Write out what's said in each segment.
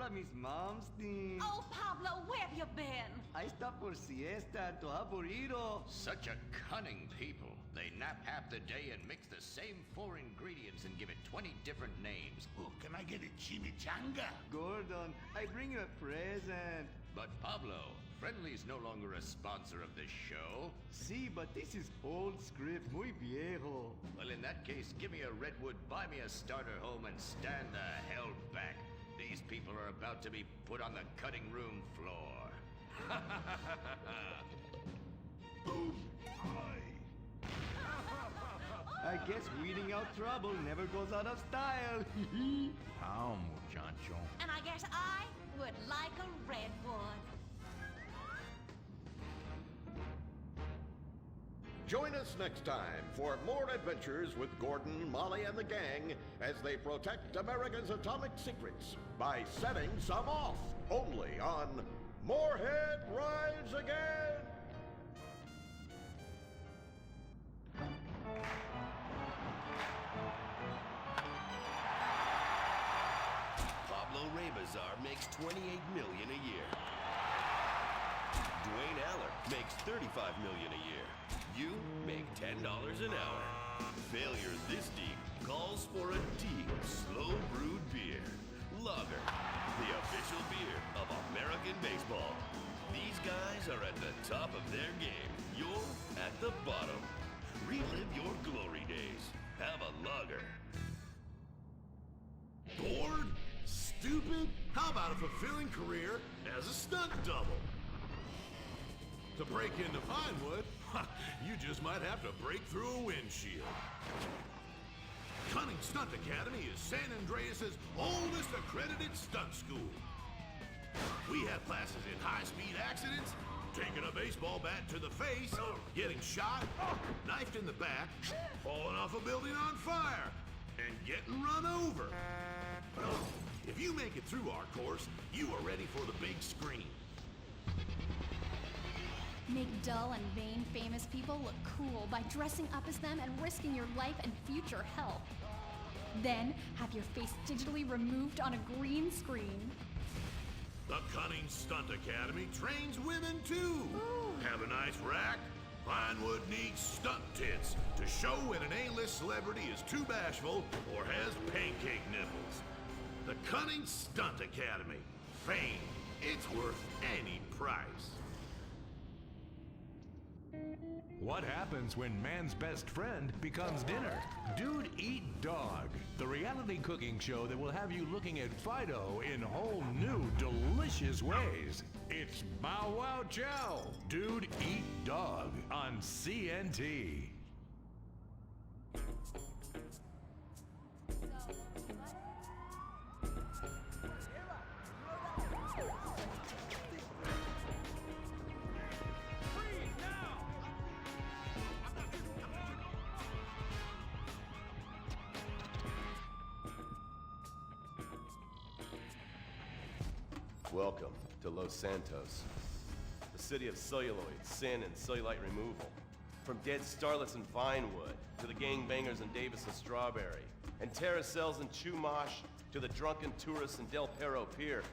Hola, Miss Momstein. Oh, Pablo, where have you been? I stopped for siesta to have burrito. Such a cunning people. They nap half the day and mix the same 4 ingredients and give it 20 different names. Oh, can I get a chimichanga? Gordon, I bring you a present. But Pablo, Friendly's no longer a sponsor of this show. See, but this is old script, muy viejo. Well, in that case, give me a redwood, buy me a starter home, and stand the hell back. These people are about to be put on the cutting room floor. Boom! I guess weeding out trouble never goes out of style. How, muchacho? And I guess I would like a redwood. Join us next time for more adventures with Gordon, Molly, and the gang as they protect America's atomic secrets by setting some off. Only on Moorhead Rides Again! Pablo Rebazar makes $28 million a year. Dwayne Aller makes $35 million a year. You make $10 an hour. Failure this deep calls for a deep, slow brewed beer. Lager, the official beer of American baseball. These guys are at the top of their game. You're at the bottom. Relive your glory days. Have a lager. Bored? Stupid? How about a fulfilling career as a stunt double? To break into Pinewood, you just might have to break through a windshield. Cunning Stunt Academy is San Andreas' oldest accredited stunt school. We have classes in high-speed accidents, taking a baseball bat to the face, getting shot, knifed in the back, falling off a building on fire, and getting run over. If you make it through our course, you are ready for the big screen. Make dull and vain famous people look cool by dressing up as them and risking your life and future health. Then, have your face digitally removed on a green screen. The Cunning Stunt Academy trains women too. Ooh. Have a nice rack? Pinewood needs stunt tits to show when an A-list celebrity is too bashful or has pancake nipples. The Cunning Stunt Academy. Fame. It's worth any price. What happens when man's best friend becomes dinner? Dude Eat Dog, the reality cooking show that will have you looking at Fido in whole new, delicious ways. It's Bow Wow Chow, Dude Eat Dog on CNT. Welcome to Los Santos, the city of celluloid, sin, and cellulite removal. From dead starlets in Vinewood, to the gangbangers in Davis and Strawberry, and terracels in Chumash, to the drunken tourists in Del Perro Pier.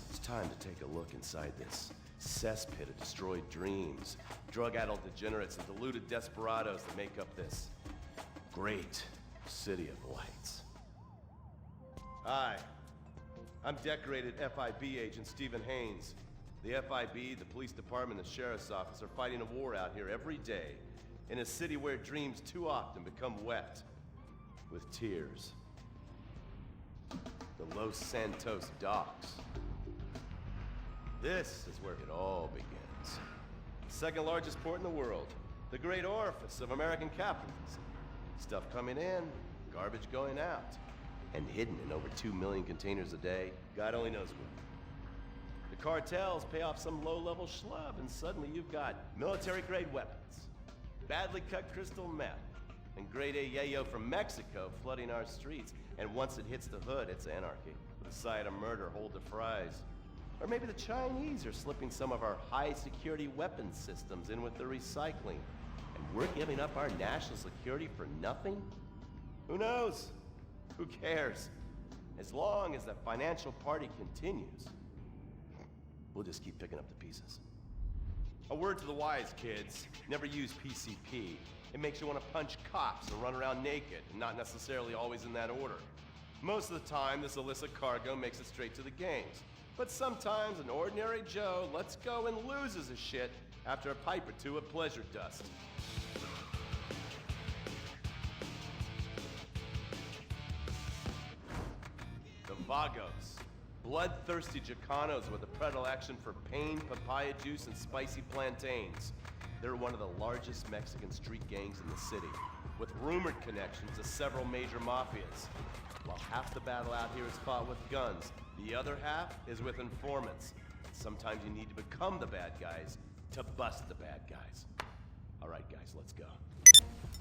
It's time to take a look inside this cesspit of destroyed dreams, drug-addled degenerates, and deluded desperados that make up this great city of lights. Hi. I'm decorated FIB agent Stephen Haynes. The FIB, the police department, and the sheriff's office are fighting a war out here every day in a city where dreams too often become wet with tears. The Los Santos docks. This is where it all begins. The second largest port in the world. The great orifice of American capitalism. Stuff coming in, garbage going out. And hidden in over 2 million containers a day, God only knows where. The cartels pay off some low-level schlub, and suddenly you've got military-grade weapons, badly cut crystal meth, and grade A yayo from Mexico flooding our streets. And once it hits the hood, it's anarchy. The side of murder hold the fries. Or maybe the Chinese are slipping some of our high-security weapons systems in with the recycling, and we're giving up our national security for nothing? Who knows? Who cares? As long as the financial party continues, we'll just keep picking up the pieces. A word to the wise, kids. Never use PCP. It makes you want to punch cops or run around naked, and not necessarily always in that order. Most of the time, this illicit cargo makes it straight to the games. But sometimes an ordinary Joe lets go and loses his shit after a pipe or two of pleasure dust. The Vagos. Bloodthirsty Chicanos with a predilection for pain, papaya juice, and spicy plantains. They're one of the largest Mexican street gangs in the city, with rumored connections to several major mafias. While half the battle out here is fought with guns, the other half is with informants. Sometimes you need to become the bad guys to bust the bad guys. All right, guys, let's go.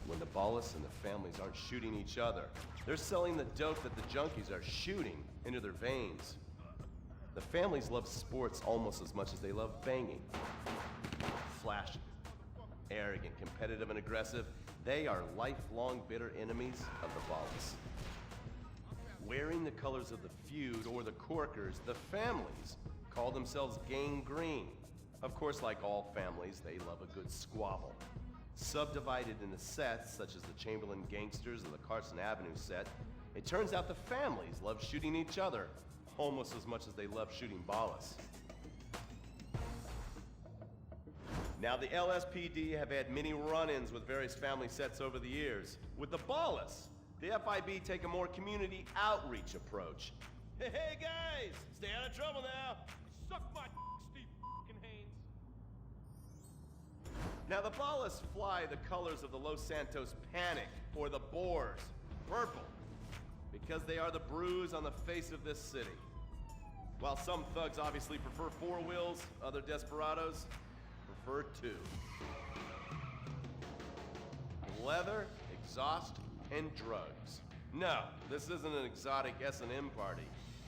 When the Ballas and the families aren't shooting each other, they're selling the dope that the junkies are shooting into their veins. The families love sports almost as much as they love banging. Flashy, arrogant, competitive, and aggressive, they are lifelong bitter enemies of the Ballas. Wearing the colors of the feud or the Corkers, the families call themselves Gang Green. Of course, like all families, they love a good squabble. Subdivided into sets, such as the Chamberlain Gangsters and the Carson Avenue set, it turns out the families love shooting each other almost as much as they love shooting Ballas. Now, the LSPD have had many run-ins with various family sets over the years. With the Ballas, the FIB take a more community outreach approach. Hey guys, stay out of trouble now. Suck my Steve Haynes. Now the Ballas fly the colors of the Los Santos Panic, or the Boers, purple, because they are the bruise on the face of this city. While some thugs obviously prefer four wheels, other desperados prefer two. Leather, exhaust, and drugs. No, this isn't an exotic S&M party.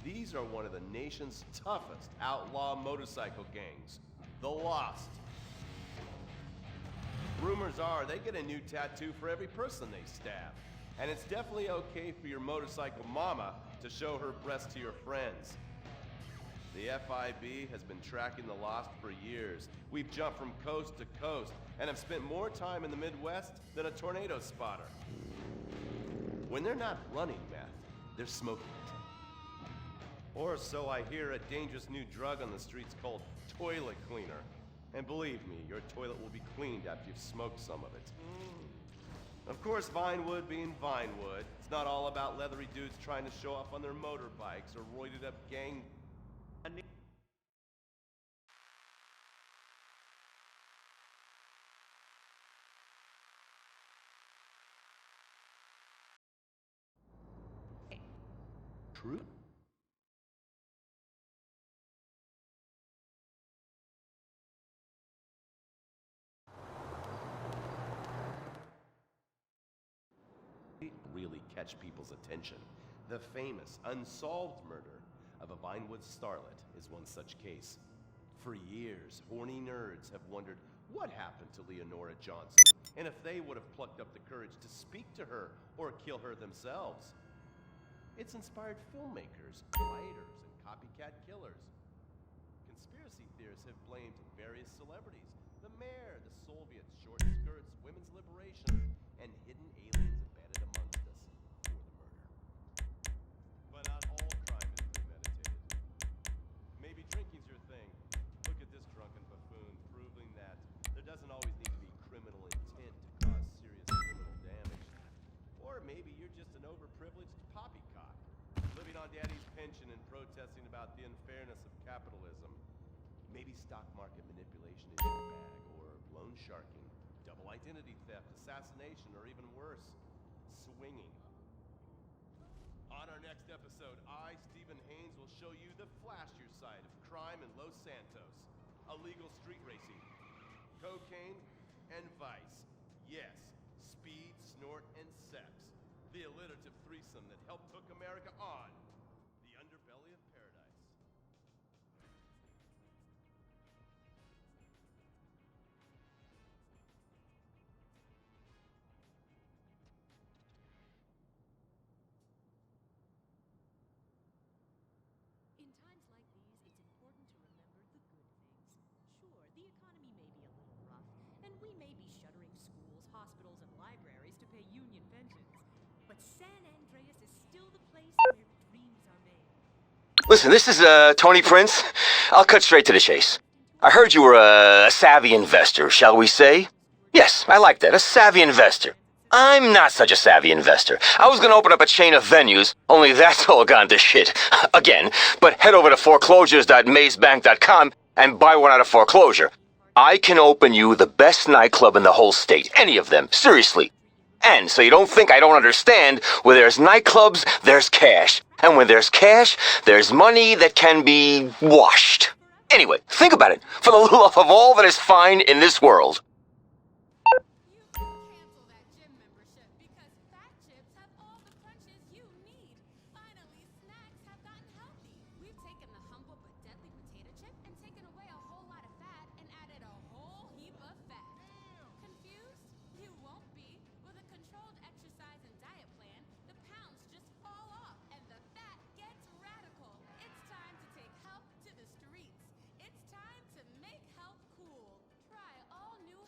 These are one of the nation's toughest outlaw motorcycle gangs, the Lost. Rumors are they get a new tattoo for every person they stab. And it's definitely okay for your motorcycle mama to show her breasts to your friends. The FIB has been tracking the Lost for years. We've jumped from coast to coast and have spent more time in the Midwest than a tornado spotter. When they're not running meth, they're smoking it. Or so I hear, a dangerous new drug on the streets called toilet cleaner. And believe me, your toilet will be cleaned after you've smoked some of it. Of course, Vinewood being Vinewood, it's not all about leathery dudes trying to show off on their motorbikes or roided up gang. True? Really catch people's attention. The famous unsolved murder of a Vinewood starlet is one such case. For years, horny nerds have wondered what happened to Leonora Johnson, and if they would have plucked up the courage to speak to her or kill her themselves. It's inspired filmmakers, writers, and copycat killers. Conspiracy theorists have blamed various celebrities, the mayor, the Soviets, short skirts, women's liberation, and hidden aliens embedded amongst us for the murder. But not all crime is premeditated. Maybe drinking's your thing. Look at this drunken buffoon, proving that there doesn't always need to be criminal intent to cause serious criminal damage. Or maybe you're just an overprivileged poppycock, living on daddy's pension and protesting about the unfairness of capitalism. Maybe stock market manipulation is your bag, or loan sharking, double identity theft, assassination, or even worse, swinging. On our next episode, I, Stephen Haynes, will show you the flashier side of crime in Los Santos. Illegal street racing, cocaine, and vice. Yes, speed, snort, and sex. The alliterative threesome that helped hook America on the underbelly of paradise. We may be shuttering schools, hospitals, and libraries to pay union pensions, but San Andreas is still the place where dreams are made. Listen, this is Tony Prince. I'll cut straight to the chase. I heard you were a savvy investor, shall we say? Yes, I like that, a savvy investor. I'm not such a savvy investor. I was gonna open up a chain of venues, only that's all gone to shit. Again, but head over to foreclosures.mazebank.com and buy one out of foreclosure. I can open you the best nightclub in the whole state, any of them, seriously. And so you don't think I don't understand, where there's nightclubs, there's cash. And when there's cash, there's money that can be washed. Anyway, think about it, for the love of all that is fine in this world. Cancel that gym membership because Fat Chips have all the crunches you need. Finally, snacks have gotten healthy. We've taken the humble but deadly potato chip and taken away a whole lot of fat and added a whole heap of fat. Confused? You won't be. With a controlled exercise and diet plan, the pounds just fall off and the fat gets radical. It's time to take health to the streets. It's time to make health cool. Try all new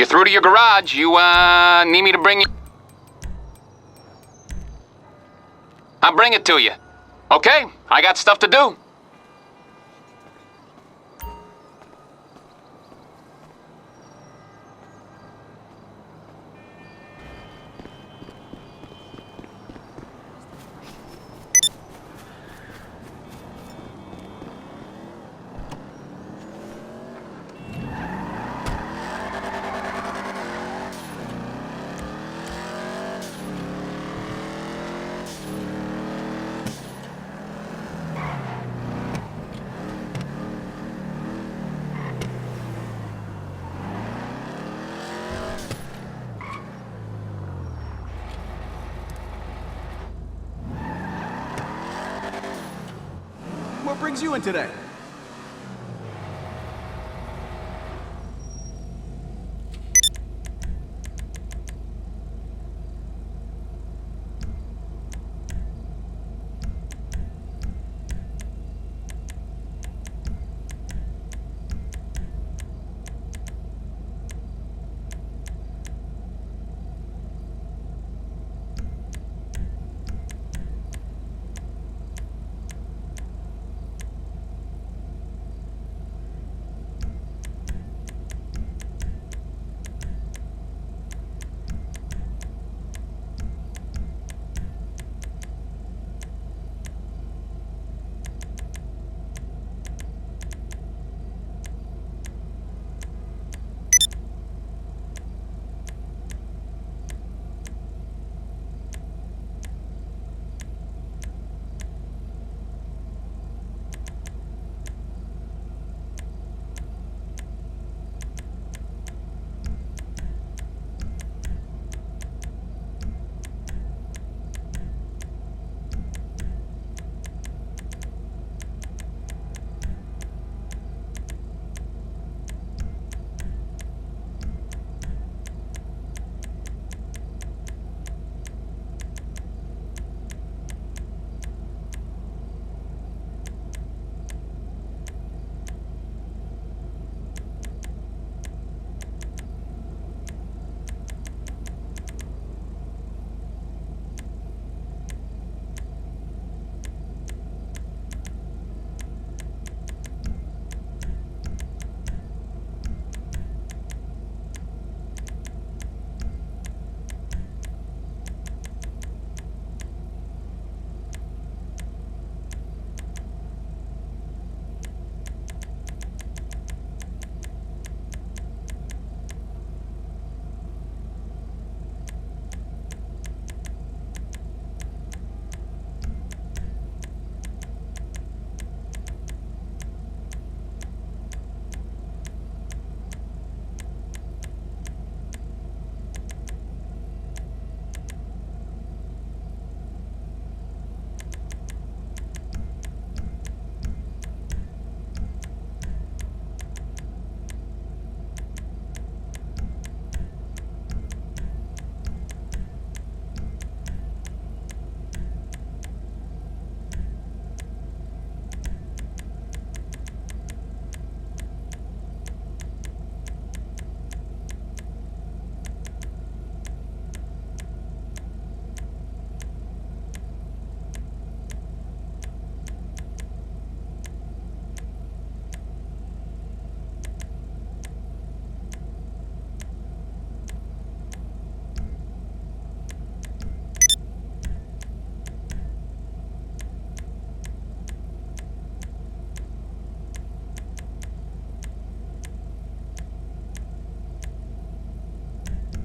you're through to your garage, you, need me to bring you... I'll bring it to you. Okay, I got stuff to do. What brings you in today?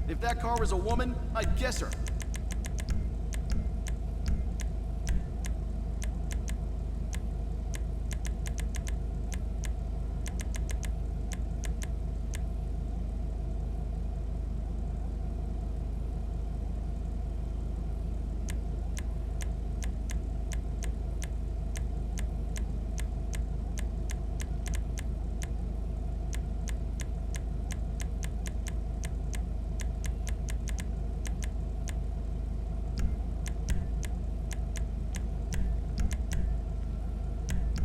If that car was a woman, I'd guess her.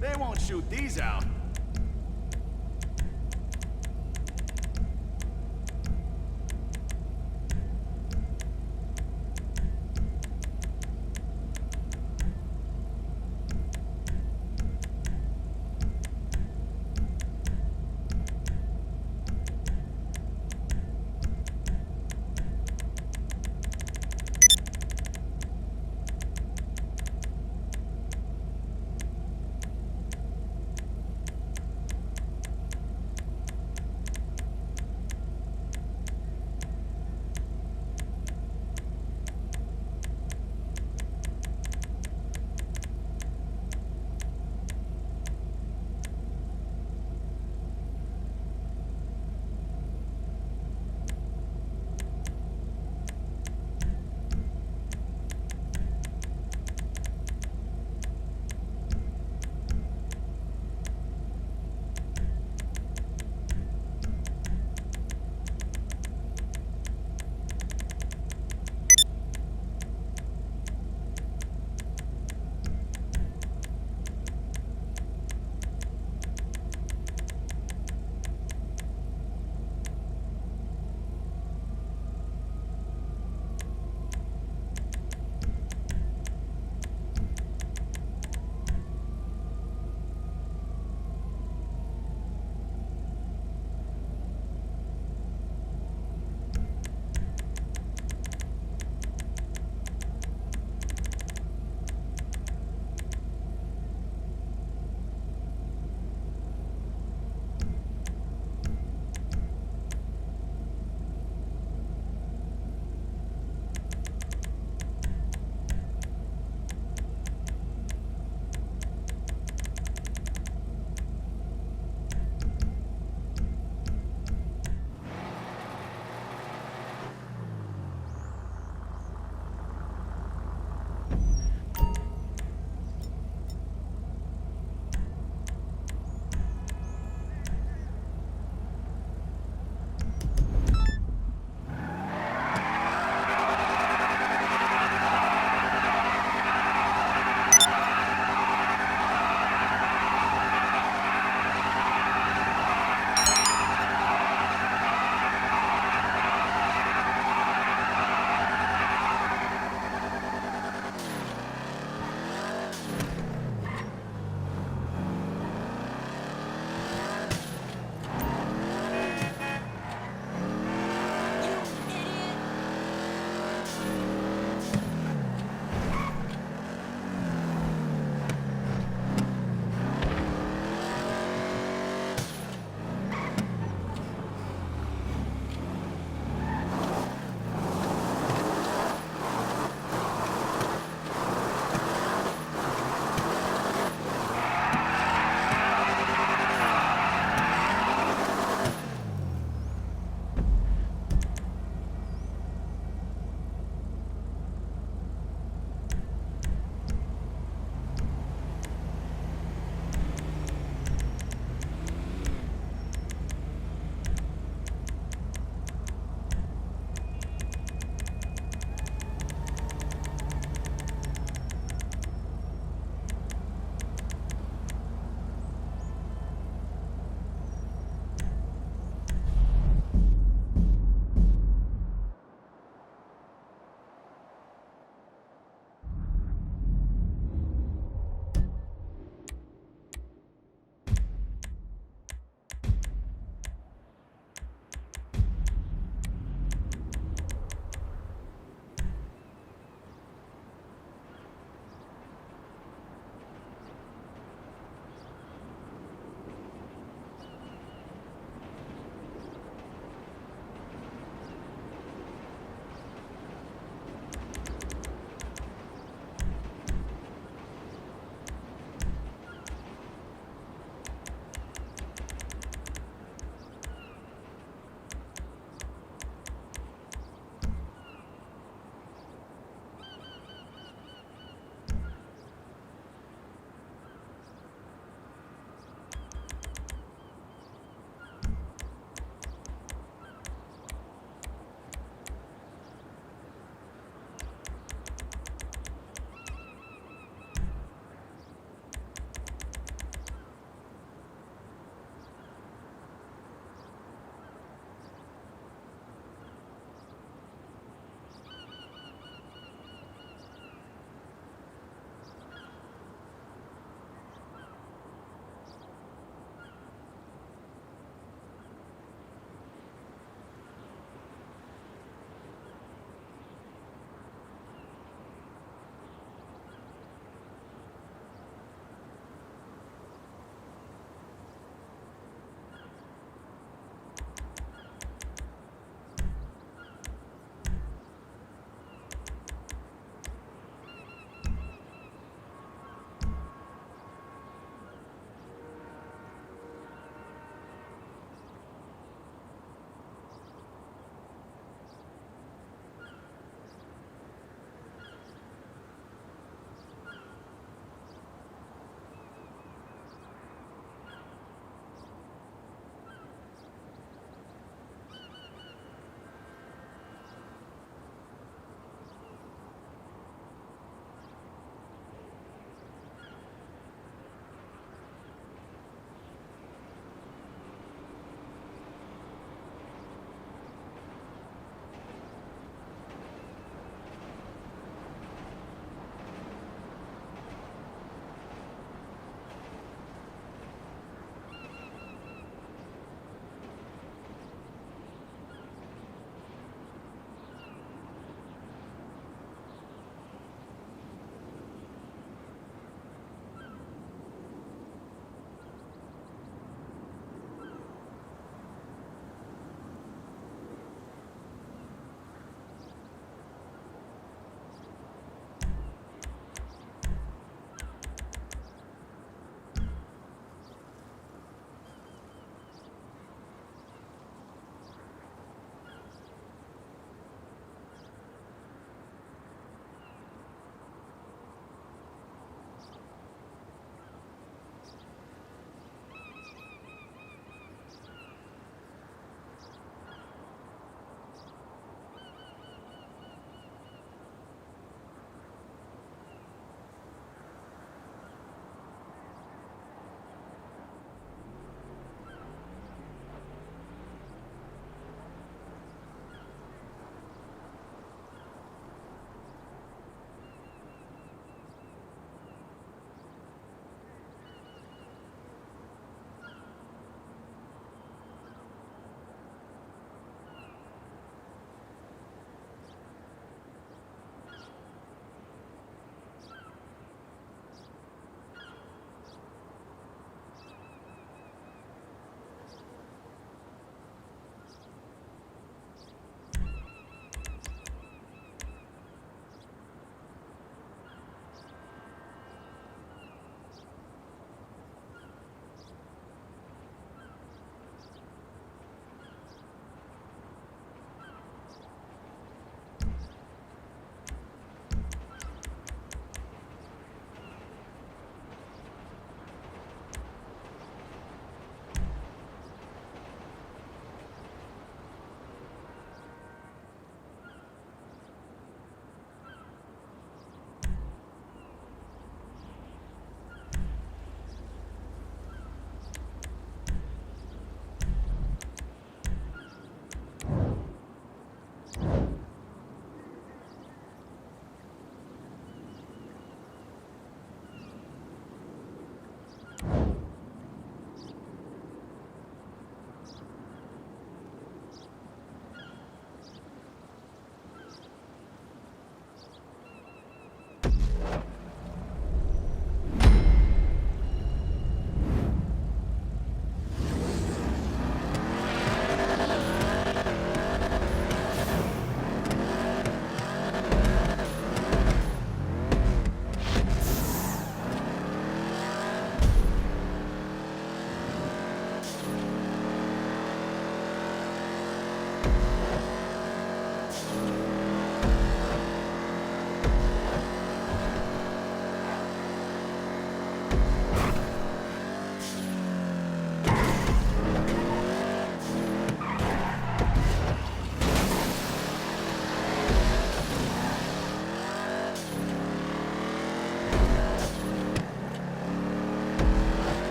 They won't shoot these out. 'Cause